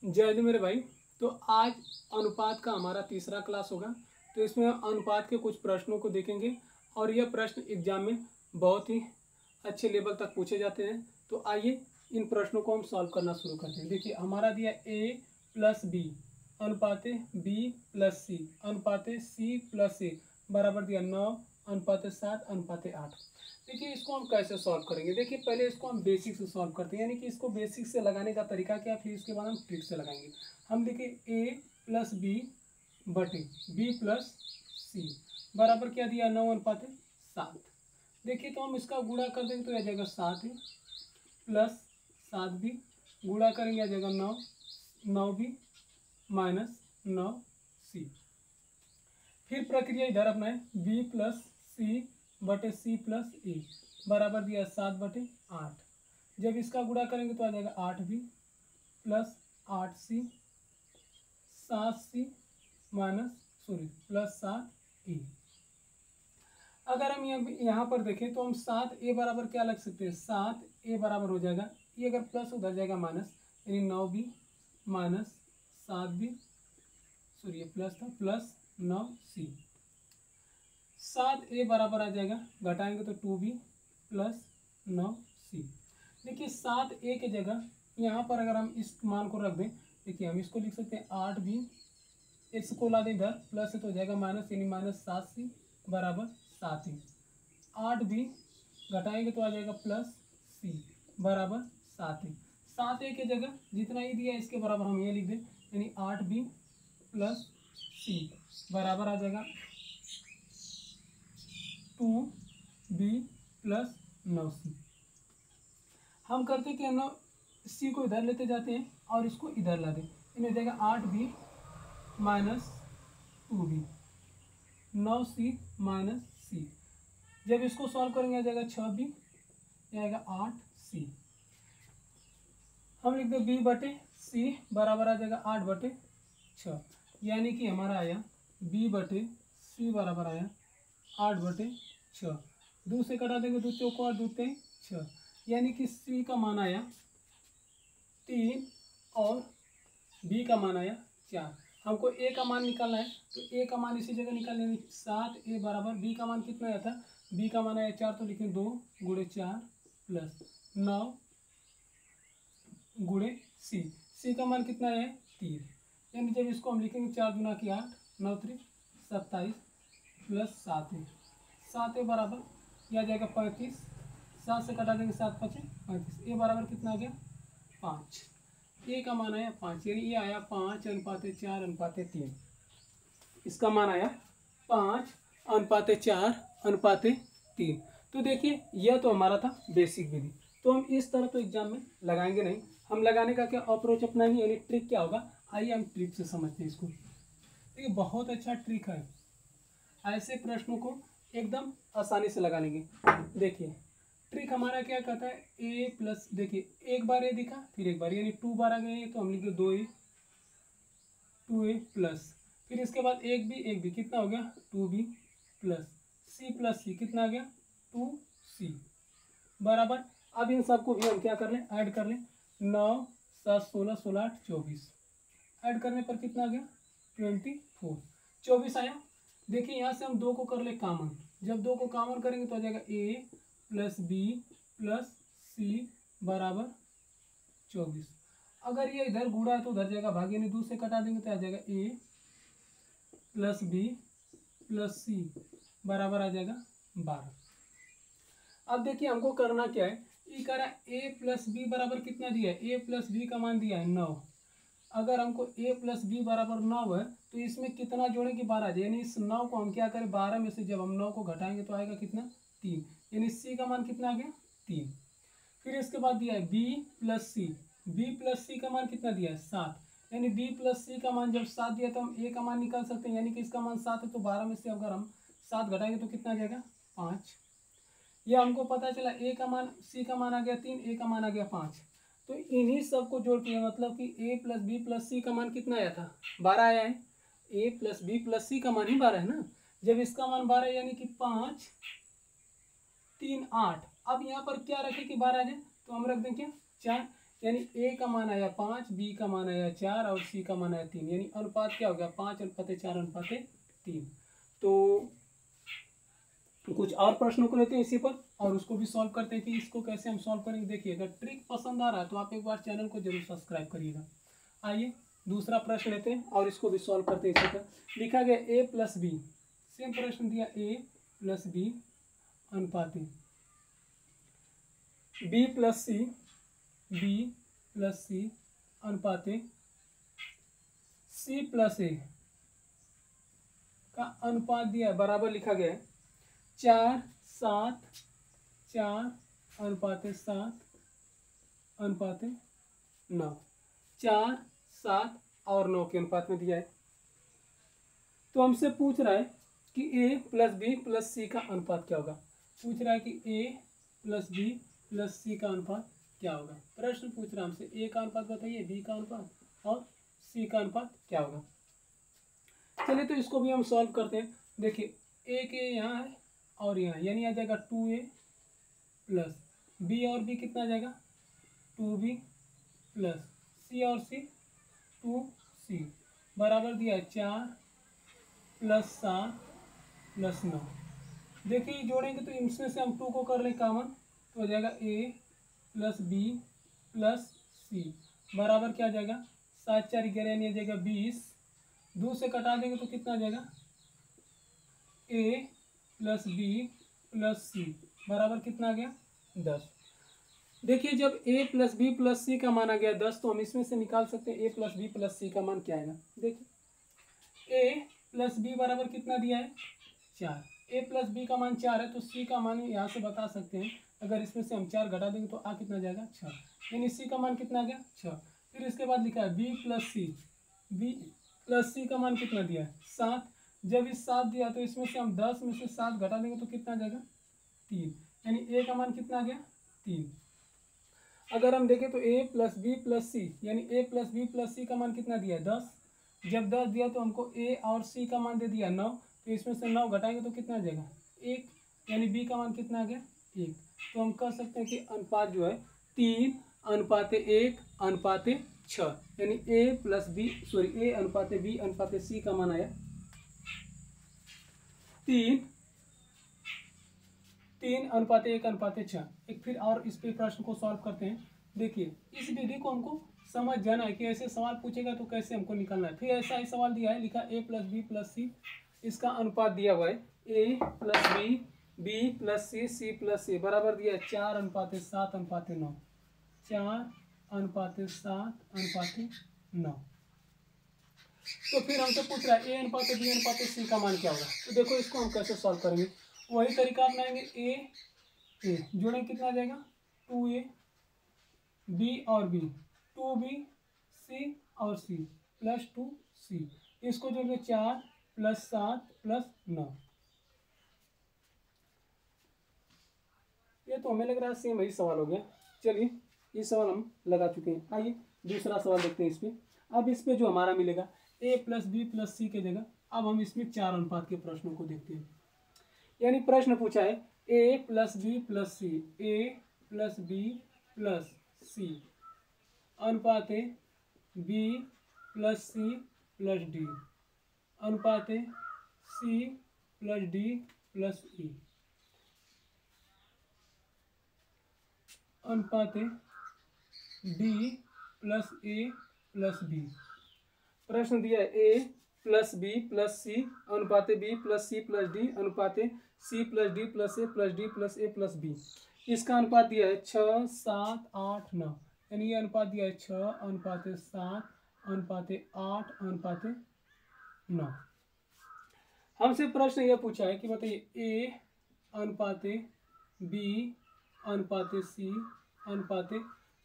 जय हिंद मेरे भाई। तो आज अनुपात का हमारा तीसरा क्लास होगा। तो इसमें हम अनुपात के कुछ प्रश्नों को देखेंगे और यह प्रश्न एग्जाम में बहुत ही अच्छे लेवल तक पूछे जाते हैं। तो आइए इन प्रश्नों को हम सॉल्व करना शुरू करते हैं। देखिए हमारा दिया ए प्लस बी अनुपाते बी प्लस सी अनुपाते सी प्लस ए बराबर दिया 9 अनुपाते 7 अनुपाते 8। देखिए इसको हम कैसे सॉल्व करेंगे। देखिए पहले इसको हम बेसिक से सॉल्व करते हैं, यानी कि इसको बेसिक से लगाने का तरीका क्या, फिर इसके बाद हम ट्रिक से लगाएंगे। हम देखिए ए प्लस बी बटे बी प्लस सी बराबर क्या दिया 9 अनुपाते 7। देखिए तो हम इसका गुणा कर देंगे तो आ जाएगा 7 प्लस 7 भी गुणा करेंगे आ जाएगा 9 9 भी माइनस 9 सी। फिर प्रक्रिया इधर अपनाए बी प्लस सी बटे सी प्लस ए बराबर दिया 7 बटे 8। जब इसका गुणा करेंगे तो आ जाएगा 8 बी प्लस 8 सी 7 सी माइनस प्लस 7 ए। अगर हम यहाँ पर देखें तो हम 7 ए बराबर क्या लग सकते हैं, 7 ए बराबर हो जाएगा ये अगर प्लस उधर जाएगा माइनस, यानी 9 बी माइनस 7 बी ये प्लस था प्लस 9 सी। 7 ए बराबर आ जाएगा, घटाएंगे तो 2 बी प्लस 9 सी। देखिए 7 ए के जगह यहाँ पर अगर हम इस मान को रख दें, देखिए हम इसको लिख सकते हैं 8 बी, इसको ला दें इधर प्लस है तो हो जाएगा माइनस, यानी माइनस 7 सी बराबर 7 ए। 8 बी घटाएंगे तो आ जाएगा प्लस सी बराबर 7 ए। 7 ए के जगह जितना ही दिया इसके बराबर हम ये लिख दें, यानी 8 बी प्लस सी बराबर आ जाएगा 2 बी प्लस 9 सी। हम करते क्या, 9 सी को इधर लेते जाते हैं और इसको इधर ला दें, इन हो जाएगा 8 बी माइनस 2 बी 9 सी माइनस सी। जब इसको सॉल्व करेंगे आ जाएगा 6 बी आएगा 8 सी। हम लिख दे बी बटे सी बराबर आ जाएगा 8 बटे 6, यानी कि हमारा आया बी बटे सी बराबर आया 8 बटे 6। 2 से कटा देंगे 2 चौको और 2 तेईं 6, यानी कि सी का मान आया 3 और बी का मान आया 4। हमको ए का मान निकालना है तो ए का मान इसी जगह निकाल लेंगे, 7 ए बराबर बी का मान कितना आया था, बी का मान आया 4 तो लिखें 2 गुणे 4 प्लस 9 गुणे सी। सी का मान कितना है 3, यानी जब इसको हम लिखेंगे 4 गुना की 8 9 3 27 प्लस 7 ए। 7 ए बराबर यह आ जाएगा 35, 7 से कटा देंगे 7 5 35। ए बराबर कितना आ गया 5। ए का मान आया 5, यानी ये आया 5 अनुपाते 4 अनुपाते 3। इसका मान आया 5 अनुपाते 4 अनुपाते 3। तो देखिए यह तो हमारा था बेसिक विधि। तो हम इस तरह तो एग्जाम में लगाएंगे नहीं, हम लगाने का क्या अप्रोच अपनाएंगे, यानी ट्रिक क्या होगा, आइए हम ट्रिक से समझते हैं इसको। देखिए बहुत अच्छा ट्रिक है, ऐसे प्रश्नों को एकदम आसानी से लगा लेंगे। देखिए ट्रिक हमारा क्या कहता है, ए प्लस, देखिए एक बार ए दिखा फिर एक बार, यानी 2 बार आ गए तो हम लिख दो 2 ए प्लस, फिर इसके बाद एक भी कितना हो गया 2 बी प्लस सी कितना आ गया 2 सी बराबर। अब इन सबको भी हम क्या कर लें, ऐड कर लें, 9 7 16 16 8 24, ऐड करने पर कितना आ गया 24 24 आया। देखिए यहाँ से हम 2 को कर ले कॉमन, जब 2 को कॉमन करेंगे तो आ जाएगा ए प्लस बी प्लस सी बराबर 24। अगर ये इधर गुणा है तो उधर जाएगा भाग, यानी 2 से कटा देंगे तो आ जाएगा ए प्लस बी प्लस सी बराबर आ जाएगा 12। अब देखिए हमको करना क्या है, ये करा ए प्लस बी बराबर कितना दिया है, ए प्लस बी का मान दिया है 9। अगर हमको a प्लस बी बराबर 9 है तो इसमें कितना जोड़ें कि 12 आ जाए, यानी इस 9 को हम क्या करें 12 में से जब हम 9 को घटाएंगे तो आएगा कितना 3, यानी c का मान कितना आ गया 3। फिर इसके बाद दिया है b प्लस सी का मान कितना दिया है 7, यानी b प्लस सी का मान जब 7 दिया तो हम a का मान निकाल सकते हैं, यानी कि इसका मान 7 है तो 12 में से अगर हम 7 घटाएंगे तो कितना आ जाएगा 5। यह हमको पता चला a का मान, c का मान आ गया 3, a का मान आ गया 5। तो इन्हीं सब को जोड़ के मतलब कि a प्लस बी प्लस सी का मान कितना आया था 12 आया है, a प्लस बी प्लस सी का मान ही 12 है ना। जब इसका मान 12 यानी कि 5 3 8, अब यहाँ पर क्या रखे कि 12 आ जाए तो हम रख दें क्या 4, यानी ए का मान आया 5, बी का मान आया 4 और सी का मान आया 3, यानी अनुपात क्या हो गया 5:4:3। तो कुछ और प्रश्नों को लेते हैं इसी पर और उसको भी सॉल्व करते हैं कि इसको कैसे हम सॉल्व करेंगे। देखिए अगर ट्रिक पसंद आ रहा है तो आप एक बार चैनल को जरूर सब्सक्राइब करिएगा। आइए दूसरा प्रश्न लेते हैं और इसको भी सॉल्व करते हैं। इसी पर लिखा गया ए प्लस बी, सेम प्रश्न दिया ए प्लस बी अनुपात बी प्लस सी अनुपात सी प्लस ए का अनुपात दिया है, बराबर लिखा गया है 4:7 अनुपात 7 अनुपात 9, 4, 7 और 9 के अनुपात में दिया है। तो हमसे पूछ रहा है कि a प्लस बी प्लस सी का अनुपात क्या होगा। पूछ रहा है कि a प्लस बी प्लस सी का अनुपात क्या होगा। प्रश्न पूछ रहा है हमसे a का अनुपात बताइए, b का अनुपात और c का अनुपात क्या होगा। चलिए तो इसको भी हम सॉल्व करते हैं। देखिए a के यहाँ है और यहाँ, यानी आ जाएगा 2a प्लस b और b कितना आ जाएगा 2b प्लस c और c 2c बराबर दिया है 4 प्लस 7 प्लस 9। देखिए जोड़ेंगे तो इसमें से हम 2 को कर लें कॉमन तो हो जाएगा a plus b plus c बराबर क्या आ जाएगा 7 4 11 यानी आ जाएगा 20। 2 से कटा देंगे तो कितना आ जाएगा a plus b plus c बराबर कितना आ गया 10। देखिए जब a प्लस बी प्लस सी का मान आ गया 10 तो हम इसमें से निकाल सकते हैं a प्लस बी प्लस सी का मान क्या आएगा। देखिए a प्लस बी बराबर कितना दिया है 4, a प्लस बी का मान 4 है तो c का मान यहाँ से बता सकते हैं। अगर इसमें से हम 4 घटा देंगे तो आ कितना जाएगा 6, यानी c का मान कितना आ गया 6। फिर इसके बाद लिखा है b प्लस सी का मान कितना दिया है 7। जब इस 7 दिया तो इसमें से हम 10 में से 7 घटा देंगे तो कितना जाएगा 3, यानी a का मान कितना आ गया 3। अगर हम देखें तो a प्लस बी प्लस सी यानी a प्लस बी प्लस सी का मान कितना दिया है 10। जब 10 दिया तो हमको a और c का मान दे दिया 9, तो इसमें से 9 घटाएंगे तो कितना आ जाएगा 1, यानी b का मान कितना आ गया 1। तो हम कह सकते हैं कि अनुपात जो है 3:1:6, यानी a अनुपात b अनुपात c का मान आया 3:1:6। एक फिर और इस पे प्रश्न को सॉल्व करते हैं। देखिए इस विधि को हमको समझ जाना है कि ऐसे सवाल पूछेगा तो कैसे हमको निकालना है। फिर ऐसा ही सवाल दिया है, लिखा a plus b plus c, इसका अनुपात दिया हुआ है a plus b plus c plus c बराबर दिया है 4:7:9, 4:7:9। तो फिर हमसे पूछ रहा है a अनुपात b अनुपात c का मान क्या होगा। तो देखो इसको हम कैसे सॉल्व करेंगे, वही तरीका अपनाएंगे। a जोड़ेंगे कितना आ जाएगा 2a, b और b 2b, c और c प्लस 2c, इसको जोड़ेंगे 4 प्लस 7 प्लस 9। ये तो हमें लग रहा है सेम वही सवाल हो गया। चलिए ये सवाल हम लगा चुके हैं। आइए दूसरा सवाल देखते हैं इस पे। अब इस पे जो हमारा मिलेगा a प्लस बी प्लस सी के जगह अब हम इसमें 4 अनुपात के प्रश्नों को देखते हैं। यानी प्रश्न पूछा है a plus b plus c, a plus b plus c अनुपात b plus c plus d अनुपात c plus d plus e अनुपात d plus a plus b। प्रश्न दिया है a plus b plus c अनुपात b plus c plus d अनुपात c plus d plus a plus d plus a plus b। इसका अनुपात दिया है 6, 7, 8, 9, यानी ये अनुपात दिया है 6:7:8:9। हमसे प्रश्न यह पूछा है कि बताइए a अनुपात b अनुपात c अनुपात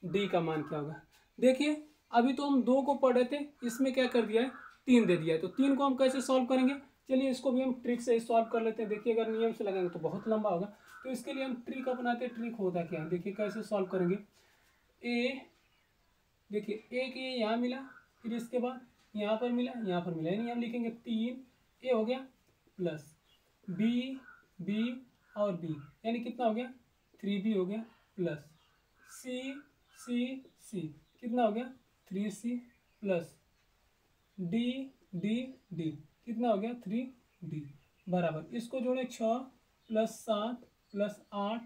d का मान क्या होगा। देखिए अभी तो हम 2 को पढ़ रहे थे, इसमें क्या कर दिया है 3 दे दिया है। तो 3 को हम कैसे सॉल्व करेंगे, चलिए इसको भी हम ट्रिक से सॉल्व कर लेते हैं। देखिए अगर नियम से लगाएंगे तो बहुत लंबा होगा, तो इसके लिए हम ट्रिक अपनाते हैं। ट्रिक होता क्या है, देखिए कैसे सॉल्व करेंगे। देखिए a के यहाँ मिला, फिर इसके बाद यहाँ पर मिला, यहाँ पर मिला, यानी हम लिखेंगे 3a हो गया प्लस b और b, यानी कितना हो गया 3b हो गया प्लस c सी कितना हो गया 3C प्लस डी कितना हो गया 3D बराबर इसको जोड़े 6 प्लस 7 प्लस 8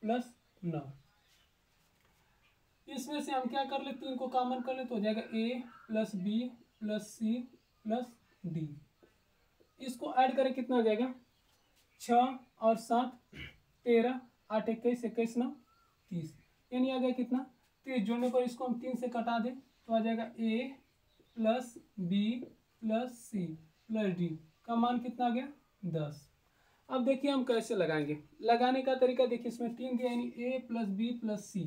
प्लस 9। इसमें से हम क्या कर ले 3 को कॉमन कर ले तो हो जाएगा A plus B plus C plus D। इसको ऐड करें कितना हो जाएगा 6 और 7 13 8 21 21 9 30 यानी आ गया कितना 30। जोड़ने पर इसको हम 3 से कटा दें तो आ जाएगा A plus B plus C plus D का मान कितना आ गया 10। अब देखिए हम कैसे लगाएंगे। लगाने का तरीका देखिए इसमें 3 दिया यानी A plus B plus C।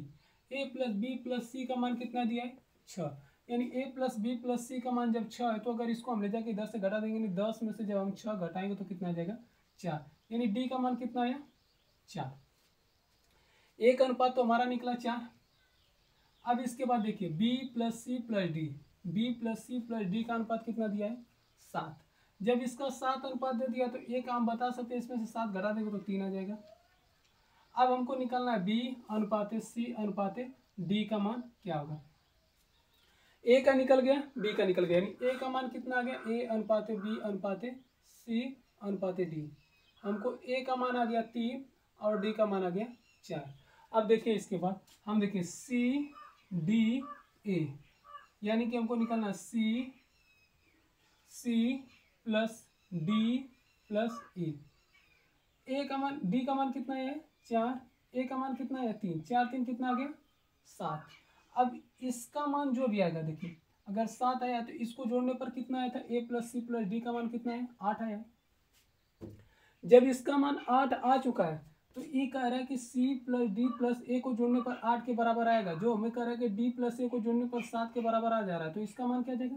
A plus B plus C का मान कितना दिया है 6 यानी A plus B plus C का मान जब 6 है तो अगर इसको हम ले जाके 10 से घटा देंगे यानी 10 में से जब हम 6 घटाएंगे तो कितना आ जाएगा 4 यानी D का मान कितना आया 4। एक अनुपात तो हमारा निकला 4। अब इसके बाद देखिए B plus C plus D B plus C plus D का अनुपात कितना दिया है 7। जब इसका 7 अनुपात दे दिया तो एक हम बता सकते हैं इसमें से 7 घटा देंगे तो 3 आ जाएगा। अब हमको निकालना है B अनुपात C अनुपात D का मान क्या होगा। A का निकल गया B का निकल गया यानी A का मान कितना आ गया A अनुपात B अनुपात C अनुपात D। हमको A का मान आ गया 3 और D का मान आ गया 4। अब देखिए इसके बाद हम देखिए C D A यानी कि हमको निकालना C plus D plus A का मान D का मान कितना है 4 A का मान कितना है 3 4 3 कितना आ गया 7। अब इसका मान जो भी आएगा देखिए अगर 7 आया तो इसको जोड़ने पर कितना आया था A plus C plus D का मान कितना है 8 आया। जब इसका मान 8 आ चुका है तो ये कह रहा है कि C plus D plus A को जोड़ने पर 8 के बराबर आएगा। जो हमें कह रहा है कि D प्लस A को जोड़ने पर 7 के बराबर आ जा रहा है तो इसका मान क्या जाएगा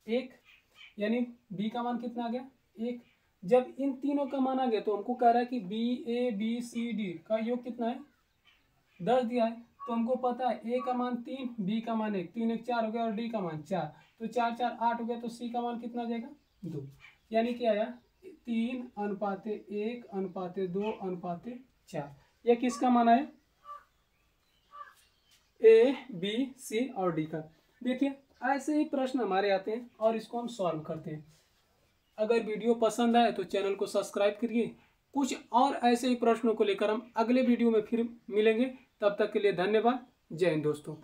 1 यानी B का मान कितना आ गया 1। जब इन तीनों का मान आ गया तो हमको कह रहा है कि BABCD का योग कितना है 10 दिया है तो हमको पता है A का मान 3 B का मान 1 3 1 4 हो गया और D का मान 4 तो 4 4 8 हो गया तो C का मान कितना आ जाएगा 2 यानी क्या आया 3 अनुपात 1 अनुपात 2 अनुपात 4। यह किसका मान है A B C और D का। देखिए ऐसे ही प्रश्न हमारे आते हैं और इसको हम सॉल्व करते हैं। अगर वीडियो पसंद आए तो चैनल को सब्सक्राइब करिए। कुछ और ऐसे ही प्रश्नों को लेकर हम अगले वीडियो में फिर मिलेंगे। तब तक के लिए धन्यवाद। जय हिंद दोस्तों।